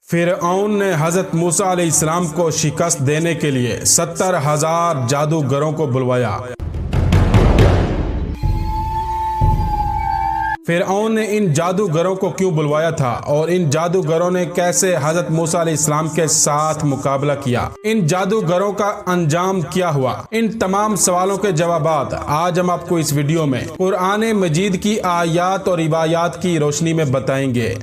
فرعون نے حضرت موسیٰ علیہ السلام کو شکست دینے کے لیے 70,000 جادوگروں کو بلوایا۔ فرعون نے ان جادوگروں کو کیوں بلوایا تھا اور ان جادوگروں نے کیسے حضرت موسیٰ علیہ السلام کے ساتھ مقابلہ کیا، ان جادوگروں کا انجام کیا ہوا، ان تمام سوالوں کے جوابات آج ہم آپ کو اس ویڈیو میں قرآن مجید کی آیات اور روایات کی روشنی میں بتائیں گے۔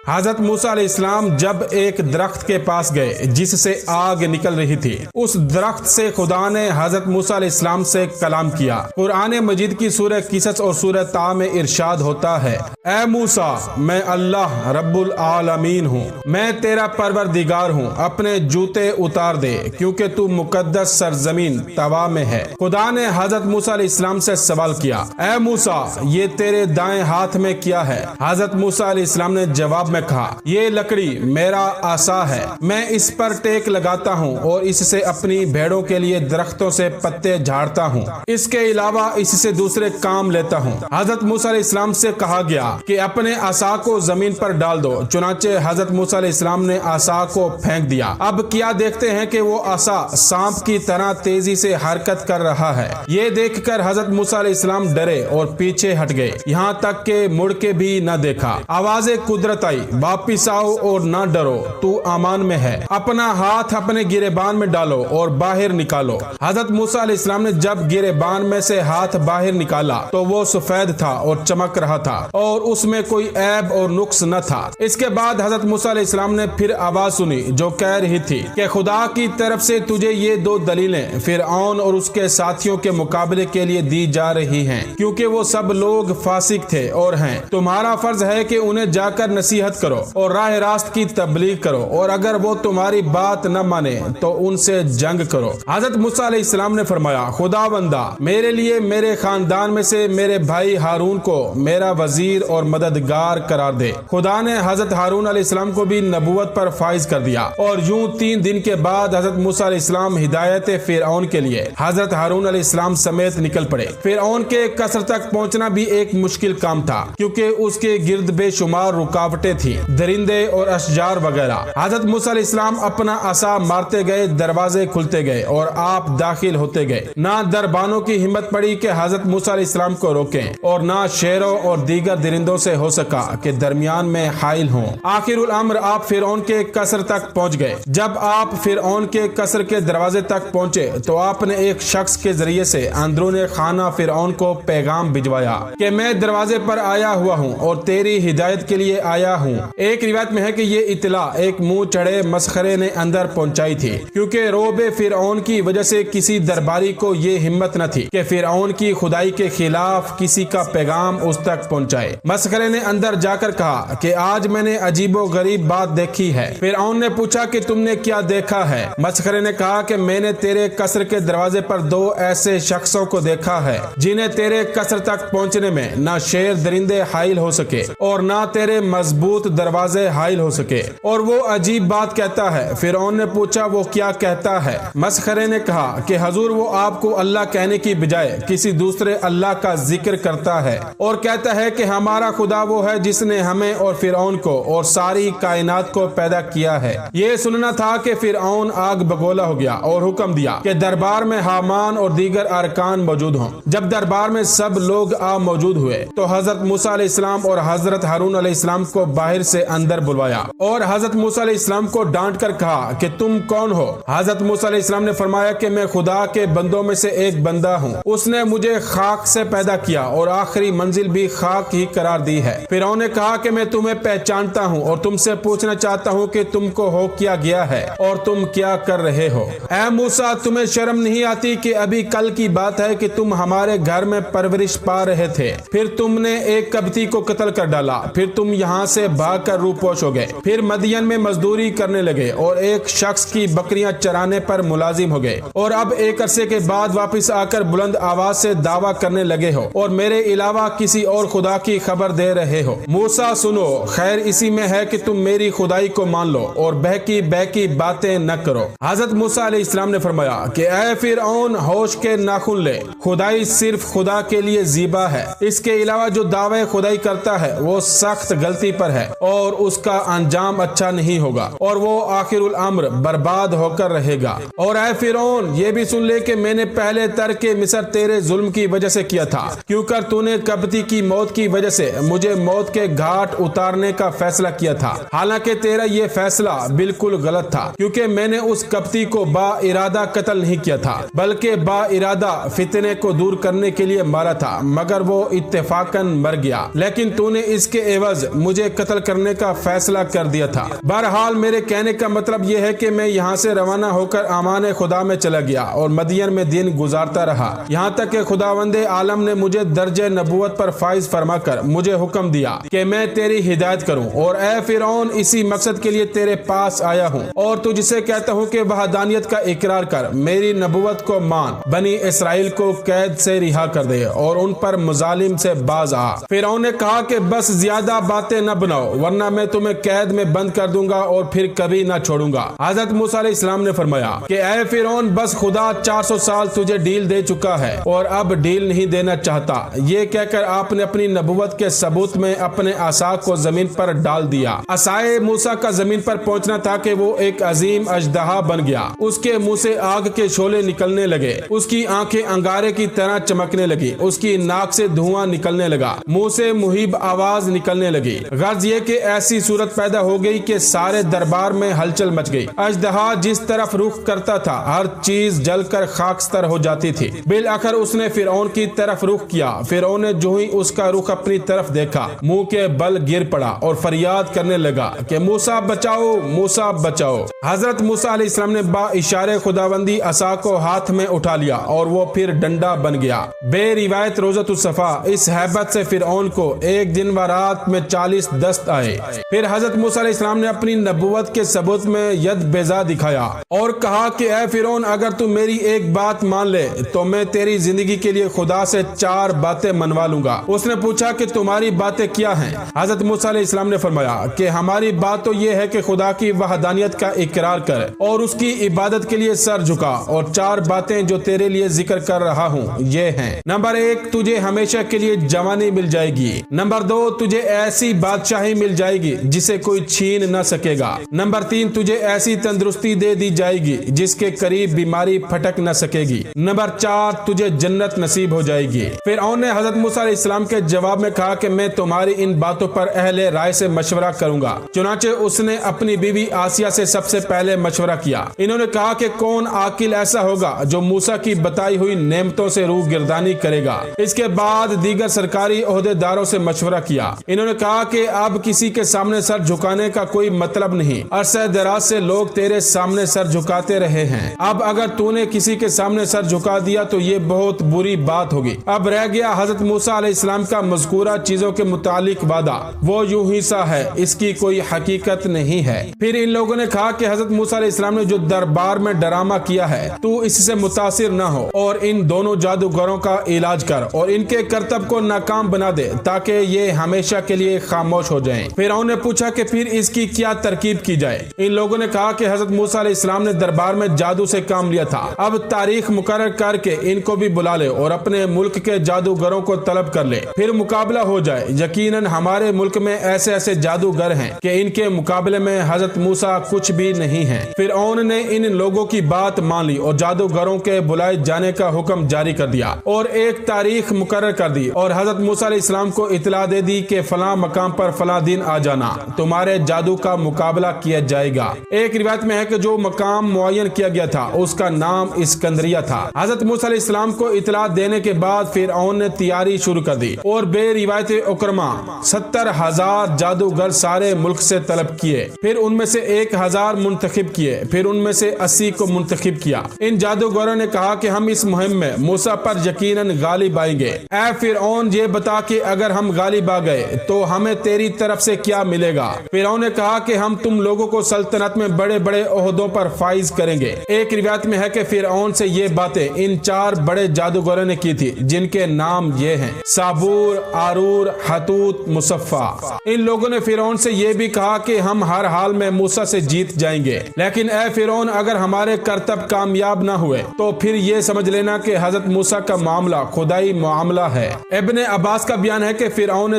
حضرت موسیٰ علیہ السلام جب ایک درخت کے پاس گئے جس سے آگ نکل رہی تھی، اس درخت سے خدا نے حضرت موسیٰ علیہ السلام سے کلام کیا۔ قرآن مجید کی سورہ قصص اور سورہ طٰ میں ارشاد ہوتا ہے، اے موسیٰ، میں اللہ رب العالمین ہوں، میں تیرا پروردگار ہوں، اپنے جوتے اتار دے کیونکہ تو مقدس سرزمین طوا میں ہے۔ خدا نے حضرت موسیٰ علیہ السلام سے سوال کیا، اے موسیٰ، یہ تیرے دائیں ہاتھ میں کیا ہے؟ حضرت موسیٰ علیہ السلام نے جواب میں کہا، یہ لکڑی میرا عصا ہے، میں اس پر ٹیک لگاتا ہوں اور اس سے اپنی بھیڑوں کے لیے درختوں سے پتے جھاڑتا ہوں، اس کے علاوہ اس سے دوسرے کام لیتا ہوں۔ حضرت موسیٰ علیہ السلام سے کہا گیا کہ اپنے عصا کو زمین پر ڈال دو، چنانچہ حضرت موسیٰ علیہ السلام نے عصا کو پھینک دیا۔ اب کیا دیکھتے ہیں کہ وہ عصا سانپ کی طرح تیزی سے حرکت کر رہا ہے۔ یہ دیکھ کر حضرت موسیٰ علیہ السلام ڈرے اور پیچھے ہٹ گئے، یہاں تک کہ مڑ کے بھی نہ دیکھا۔ آواز قدرت آئی، واپس آؤ اور نہ ڈرو، تو امان میں ہے، اپنا ہاتھ اپنے گریبان میں ڈالو اور باہر نکالو۔ حضرت موسیٰ علیہ السلام نے جب گریبان میں سے ہاتھ باہر نکالا تو وہ سفید تھا اور چمک رہا تھا اور اس میں کوئی عیب اور نقص نہ تھا۔ اس کے بعد حضرت موسیٰ علیہ السلام نے پھر آواز سنی جو کہہ رہی تھی کہ خدا کی طرف سے تجھے یہ 2 دلیلیں فرعون اور اس کے ساتھیوں کے مقابلے کے لیے دی جا رہی ہیں، کیونکہ وہ سب لوگ فاسق تھے اور ہیں۔ تمہارا فرض ہے کہ انہیں جا کر نصیحت کرو اور راہ راست کی تبلیغ کرو، اور اگر وہ تمہاری بات نہ مانے تو ان سے جنگ کرو۔ حضرت موسیٰ علیہ السلام نے فرمایا، خدا بندہ، میرے لیے میرے خاندان میں سے میرے بھائی ہارون کو میرا وزیر اور مددگار قرار دے۔ خدا نے حضرت ہارون علیہ السلام کو بھی نبوت پر فائز کر دیا، اور یوں 3 دن کے بعد حضرت موسیٰ علیہ السلام ہدایت فرعون کے لیے حضرت ہارون علیہ السلام سمیت نکل پڑے۔ فرعون کے قصر تک پہنچنا بھی ایک مشکل کام تھا، کیونکہ اس کے گرد بے شمار رکاوٹیں تھیں، درندے اور اشجار وغیرہ۔ حضرت موسیٰ علیہ السلام اپنا عصا مارتے گئے، دروازے کھلتے گئے اور آپ داخل ہوتے گئے۔ نہ دربانوں کی ہمت پڑی کہ حضرت موسیٰ علیہ السلام کو روکیں، اور نہ شیروں اور دیگر درندوں سے ہو سکا کہ درمیان میں حائل ہوں۔ آخر الامر آپ فرعون کے قصر تک پہنچ گئے۔ جب آپ فرعون کے قصر کے دروازے تک پہنچے تو آپ نے ایک شخص کے ذریعے سے اندرون خانہ فرعون کو پیغام بھجوایا کہ میں دروازے پر آیا ہوا ہوں اور تیری ہدایت کے لیے آیا ہوں۔ ایک روایت میں ہے کہ یہ اطلاع ایک منہ چڑھے مسخرے نے اندر پہنچائی تھی، کیونکہ روب فرعون کی وجہ سے کسی درباری کو یہ ہمت نہ تھی کہ فرعون کی خدائی کے خلاف کسی کا پیغام اس تک پہنچائے۔ مسخرے نے اندر جا کر کہا کہ آج میں نے عجیب و غریب بات دیکھی ہے۔ فرعون نے پوچھا کہ تم نے کیا دیکھا ہے؟ مسخرے نے کہا کہ میں نے تیرے قصر کے دروازے پر 2 ایسے شخصوں کو دیکھا ہے جنہیں تیرے قصر تک پہنچنے میں نہ شیر درندے حائل ہو سکے اور نہ تیرے مضبوط دروازے حائل ہو سکے، اور وہ عجیب بات کہتا ہے۔ فرعون نے پوچھا وہ کیا کہتا ہے؟ مسخرے نے کہا کہ حضور، وہ آپ کو اللہ کہنے کی بجائے کسی دوسرے اللہ کا ذکر کرتا ہے اور کہتا ہے کہ ہمارا خدا وہ ہے جس نے ہمیں اور فرعون کو اور ساری کائنات کو پیدا کیا ہے۔ یہ سننا تھا کہ فرعون آگ بگولا ہو گیا اور حکم دیا کہ دربار میں حامان اور دیگر ارکان موجود ہوں۔ جب دربار میں سب لوگ موجود ہوئے تو حضرت موسیٰ علیہ السلام اور حضرت ہارون علیہ السلام کو باہر سے اندر بلوایا اور حضرت موسیٰ علیہ السلام کو ڈانٹ کر کہا کہ تم کون ہو؟ حضرت موسیٰ علیہ السلام نے فرمایا کہ میں خدا کے بندوں میں سے ایک بندہ ہوں، اس نے مجھے خاک سے پیدا کیا اور آخری منزل بھی خاک ہی قرار دی ہے۔ فرعون نے کہا کہ میں تمہیں پہچانتا ہوں اور تم سے پوچھنا چاہتا ہوں کہ تم کو ہو کیا گیا ہے اور تم کیا کر رہے ہو؟ اے موسیٰ، تمہیں شرم نہیں آتی کہ ابھی کل کی بات ہے کہ تم ہمارے گھر میں پرورش پا رہے تھے، پھر تم نے ایک قبطی کو قتل کر ڈالا، پھر تم یہاں سے بھاگ کر روپوش ہو گئے، پھر مدین میں مزدوری کرنے لگے اور ایک شخص کی بکریاں چرانے پر ملازم ہو گئے، اور اب ایک عرصے کے بعد واپس آ کر بلند آواز سے دعویٰ کرنے لگے ہو اور میرے علاوہ کسی اور خدا کی خبر دے رہے ہو۔ موسیٰ سنو، خیر اسی میں ہے کہ تم میری خدائی کو مان لو اور بہکی باتیں نہ کرو۔ حضرت موسیٰ علیہ السلام نے فرمایا کہ اے فرعون، ہوش کے ناخن لے، خدائی صرف خدا کے لیے زیبا ہے، اس کے علاوہ جو دعوی خدائی کرتا ہے وہ سخت غلطی پر ہے۔ اور اس کا انجام اچھا نہیں ہوگا اور وہ آخر الامر برباد ہو کر رہے گا۔ اور اے فرعون یہ بھی سن لے کہ میں نے پہلے ترک مصر تیرے ظلم کی وجہ سے کیا تھا، کیوں کر تو نے قبطی کی موت کی وجہ سے مجھے موت کے گھاٹ اتارنے کا فیصلہ کیا تھا، حالانکہ تیرا یہ فیصلہ بالکل غلط تھا، کیونکہ میں نے اس قبطی کو با ارادہ قتل نہیں کیا تھا بلکہ با ارادہ فتنے کو دور کرنے کے لیے مارا تھا، مگر وہ اتفاقاً مر گیا، لیکن تو نے اس کے عوض مجھے قتل کرنے کا فیصلہ کر دیا تھا۔ بہرحال میرے کہنے کا مطلب یہ ہے کہ میں یہاں سے روانہ ہو کر امان خدا میں چلا گیا اور مدین میں دن گزارتا رہا، یہاں تک کہ خداوند عالم نے مجھے درجہ نبوت پر فائز فرما کر مجھے حکم دیا کہ میں تیری ہدایت کروں، اور اے فرعون اسی مقصد کے لیے تیرے پاس آیا ہوں اور تجھ سے کہتا ہوں کہ وحدانیت کا اقرار کر، میری نبوت کو مان، بنی اسرائیل کو قید سے رہا کر دے اور ان پر مظالم سے باز آ۔ فرعون نے کہا کہ بس زیادہ باتیں نہ بناؤ ورنہ میں تمہیں قید میں بند کر دوں گا اور پھر کبھی نہ چھوڑوں گا۔ حضرت موسیٰ علیہ السلام نے فرمایا کہ اے فرعون بس خدا 400 سال تجھے ڈیل دے چکا ہے اور اب ڈیل نہیں دینا چاہتا۔ یہ کہہ کر آپ نے اپنی نبوت کے ثبوت میں اپنے عصا کو زمین پر ڈال دیا۔ عصائے موسیٰ کا زمین پر پہنچنا تھا کہ وہ ایک عظیم اژدہا بن گیا، اس کے منہ سے آگ کے شعلے نکلنے لگے، اس کی آنکھیں انگارے کی طرح چمکنے لگی، اس کی ناک سے دھواں نکلنے لگا، منہ سے مہیب آواز نکلنے لگی۔ غرض یہ کہ ایسی صورت پیدا ہو گئی کہ سارے دربار میں ہلچل مچ گئی۔ اژدہا جس طرف رخ کرتا تھا ہر چیز جل کر خاکستر ہو جاتی تھی۔ بالآخر اس نے فرعون کی طرف رخ کیا۔ فرعون نے جو ہی اس کا رخ اپنی طرف دیکھا منہ کے بل گر پڑا اور فریاد کرنے لگا کہ موسیٰ بچاؤ، موسیٰ بچاؤ۔ حضرت موسیٰ علیہ السلام نے با اشارے خداوندی عصا کو ہاتھ میں اٹھا لیا اور وہ پھر ڈنڈا بن گیا۔ بے روایت روزۃ الصفا اس ہیبت سے فرعون کو ایک دن و رات میں 40 دست آئے۔ پھر حضرت موسیٰ علیہ السلام نے اپنی نبوت کے ثبوت میں ید بیضا دکھایا اور کہا کہ اے فرعون اگر تو میری ایک بات مان لے تو میں تیری زندگی کے لیے خدا سے 4 باتیں منوا لوں گا۔ اس نے پوچھا کہ تمہاری باتیں کیا ہیں؟ حضرت موسیٰ علیہ السلام نے فرمایا کہ ہماری بات تو یہ ہے کہ خدا کی وحدانیت کا اقرار کر اور اس کی عبادت کے لیے سر جھکا، اور 4 باتیں جو تیرے لیے ذکر کر رہا ہوں یہ ہیں: نمبر 1 تجھے ہمیشہ کے لیے جوانی مل جائے گی۔ نمبر 2 تجھے ایسی بادشاہی مل جائے گی جسے کوئی چھین نہ سکے گا۔ نمبر 3 تجھے ایسی تندرستی دے دی جائے گی جس کے قریب بیماری پھٹک نہ سکے گی۔ نمبر 4 تجھے جنت نصیب ہو جائے گی۔ فرعون نے حضرت موسیٰ علیہ السلام کے جواب میں کہا کہ میں تمہاری ان باتوں پر اہل رائے سے مشورہ کروں گا۔ چنانچہ اس نے اپنی بیوی آسیہ سے سب سے پہلے مشورہ کیا۔ انہوں نے کہا کہ کون عاقل ایسا ہوگا جو موسیٰ کی بتائی ہوئی نعمتوں سے روح گردانی کرے گا۔ اس کے بعد دیگر سرکاری عہدے داروں سے مشورہ کیا۔ انہوں نے کہا کہ اب کسی کے سامنے سر جھکانے کا کوئی مطلب نہیں، عرصہ دراز سے لوگ تیرے سامنے سر جھکاتے رہے ہیں، اب اگر تو نے کسی کے سامنے سر جھکا دیا تو یہ بہت بری بات ہوگی۔ اب رہ گیا حضرت موسیٰ علیہ السلام کا مذکورہ چیزوں کے متعلق وعدہ، وہ یوں ہی سا ہے، اس کی کوئی حقیقت نہیں ہے۔ پھر ان لوگوں نے کہا کہ حضرت موسیٰ علیہ السلام نے جو دربار میں ڈرامہ کیا ہے تو اس سے متاثر نہ ہو اور ان دونوں جادوگروں کا علاج کر اور ان کے کرتب کو ناکام بنا دے تاکہ یہ ہمیشہ کے لیے خاموش ہو جائیں۔ فرعون نے پوچھا کہ پھر اس کی کیا ترکیب کی جائے؟ ان لوگوں نے کہا کہ حضرت موسیٰ علیہ السلام نے دربار میں جادو سے کام لیا تھا، اب تاریخ مقرر کر کے ان کو بھی بلا لے اور اپنے ملک کے جادوگروں کو طلب کر لے، پھر مقابلہ ہو جائے۔ یقیناً ہمارے ملک میں ایسے ایسے جادوگر ہیں کہ ان کے مقابلے میں حضرت موسیٰ کچھ بھی نہیں ہیں۔ فرعون نے ان لوگوں کی بات مان لی اور جادوگروں کے بلائے جانے کا حکم جاری کر دیا اور ایک تاریخ مقرر کر دی اور حضرت موسیٰ علیہ السلام کو اطلاع دے دی کہ فلاں مقام پر فلاں دن آ جانا، تمہارے جادو کا مقابلہ کیا جائے گا۔ ایک روایت میں ہے کہ جو مقام معین کیا گیا تھا اس کا نام اسکندریہ تھا۔ حضرت موسیٰ علیہ السلام کو اطلاع دینے کے بعد فرعون نے تیاری شروع کر دی اور بے روایت اکرما 70,000 جادوگر سارے ملک سے طلب کیے، پھر ان میں سے 1,000 منتخب کیے، پھر ان میں سے 80 کو منتخب کیا۔ ان جادوگروں نے کہا کہ ہم اس مہم میں موسیٰ پر یقیناً غالب آئیں گے۔ اے فرعون یہ بتا کہ اگر ہم غالب آ گئے تو ہمیں تیری طرف سے کیا ملے گا؟ فرعون نے کہا کہ ہم تم لوگوں کو سلطنت میں بڑے بڑے عہدوں پر فائز کریں گے۔ ایک روایت میں ہے کہ فرعون سے یہ باتیں ان 4 بڑے جادوگروں نے کی تھی جن کے نام یہ ہیں: سابور، آرور، حتوت، مصفا۔ ان لوگوں نے فرعون سے یہ بھی کہا کہ ہم ہر حال میں موسیٰ سے جیت جائیں گے، لیکن اے فرعون اگر ہمارے کرتب کامیاب نہ ہوئے تو پھر یہ سمجھ لینا کہ حضرت موسیٰ کا معاملہ خدائی معاملہ ہے۔ ابن عباس کا بیان ہے کہ فرعون نے